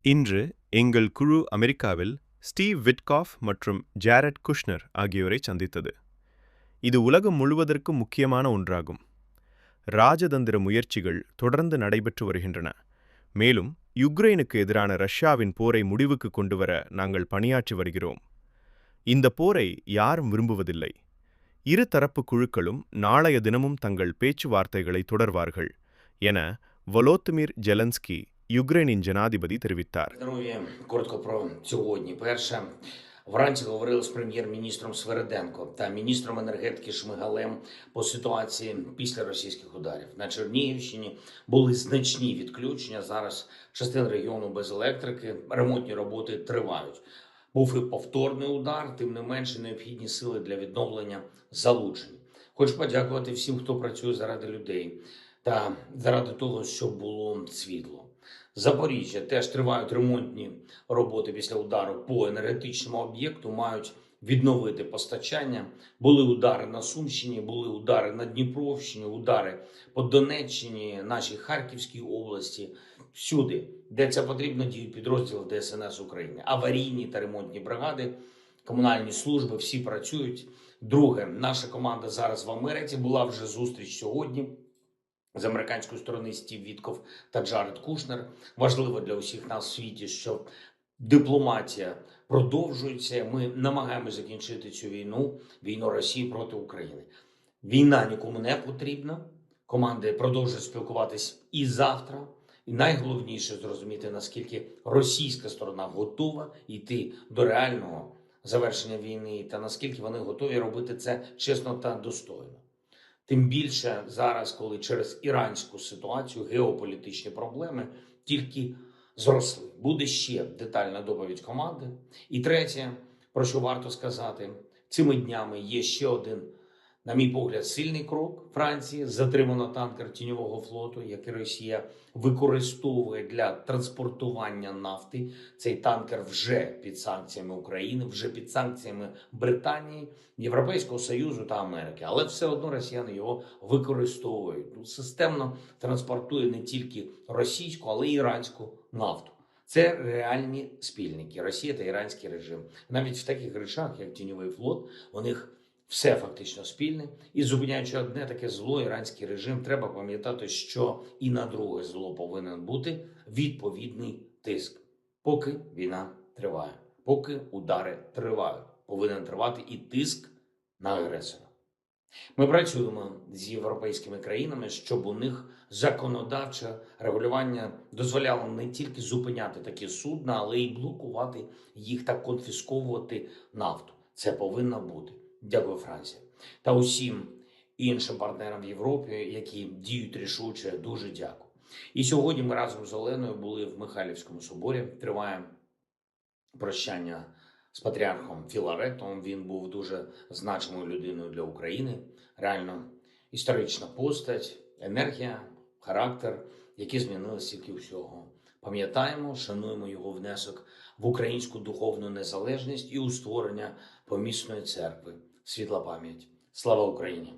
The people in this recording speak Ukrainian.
இன்று எங்கள் குழு அமெரிக்காவில் ஸ்டீவ் விட்காஃப் மற்றும் ஜாரெட் குஷ்னர் ஆகியோரை சந்தித்தது. இது உலகம் முழுவதற்கும் முக்கியமான ஒன்றாகும். ராஜதந்திர முயற்சிகள் தொடர்ந்து நடைபெற்று வருகின்றன. மேலும் யுக்ரைனுக்கு எதிரான ரஷ்யாவின் போரை முடிவுக்கு கொண்டுவர நாங்கள் பணியாற்றி வருகிறோம். இந்த போரை யாரும் விரும்புவதில்லை. இரு தரப்பு குழுக்களும் நாளைய தினமும் தங்கள் பேச்சுவார்த்தைகளை தொடர்வார்கள் என வொலோதிமிர் ஜெலன்ஸ்கி யுக்ரைனின் ஜனாதிபதி தெரிவித்தார். Коротко про сьогодні. Перше, вранці говорили з прем'єр-міністром Свериденко та міністром енергетики Шмигалем по ситуації після російських ударів. На Чернігівщині були значні відключення. Зараз частина регіону без електрики, ремонтні роботи тривають. Був і повторний удар, тим не менше необхідні сили для відновлення залучені. Хочу подякувати всім, хто працює заради людей та заради того, щоб було світло. Запоріжжя теж тривають ремонтні роботи після удару по енергетичному об'єкту, мають відновити постачання. Були удари на Сумщині, були удари на Дніпровщині, удари по Донеччині, нашій Харківській області. Всюди, де це потрібно, діють підрозділи ДСНС України. Аварійні та ремонтні бригади, комунальні служби, всі працюють. Друге, наша команда зараз в Америці, була вже зустріч сьогодні. З американської сторони Стів Вітков та Джаред Кушнер. Важливо для усіх нас в світі, що дипломатія продовжується. Ми намагаємося закінчити цю війну Росії проти України. Війна нікому не потрібна. Команди продовжують спілкуватись і завтра. І найголовніше зрозуміти, наскільки російська сторона готова йти до реального завершення війни, та наскільки вони готові робити це чесно та достойно. Тим більше зараз, коли через іранську ситуацію геополітичні проблеми тільки зросли. Буде ще детальна доповідь команди. І третє, про що варто сказати, цими днями є ще один, на мій погляд, сильний крок Франції. Затримано танкер тіньового флоту, який Росія використовує для транспортування нафти. Цей танкер вже під санкціями України, вже під санкціями Британії, Європейського Союзу та Америки. Але все одно росіяни його використовують. Системно транспортує не тільки російську, але й іранську нафту. Це реальні спільники – Росія та іранський режим. Навіть в таких речах, як тіньовий флот, у них все фактично спільне. І зупиняючи одне таке зло, іранський режим, треба пам'ятати, що і на друге зло повинен бути відповідний тиск. Поки війна триває, поки удари тривають, повинен тривати і тиск на агресора. Ми працюємо з європейськими країнами, щоб у них законодавче регулювання дозволяло не тільки зупиняти такі судна, але й блокувати їх та конфісковувати нафту. Це повинно бути. Дякую, Франція. Та усім іншим партнерам в Європі, які діють рішуче, дуже дякую. І сьогодні ми разом з Оленою були в Михайлівському соборі. Триває прощання з патріархом Філаретом. Він був дуже значимою людиною для України. Реально історична постать, енергія, характер, які змінили стільки всього. Пам'ятаємо, шануємо його внесок в українську духовну незалежність і у створення помісної церкви. Світла пам'ять. Слава Україні!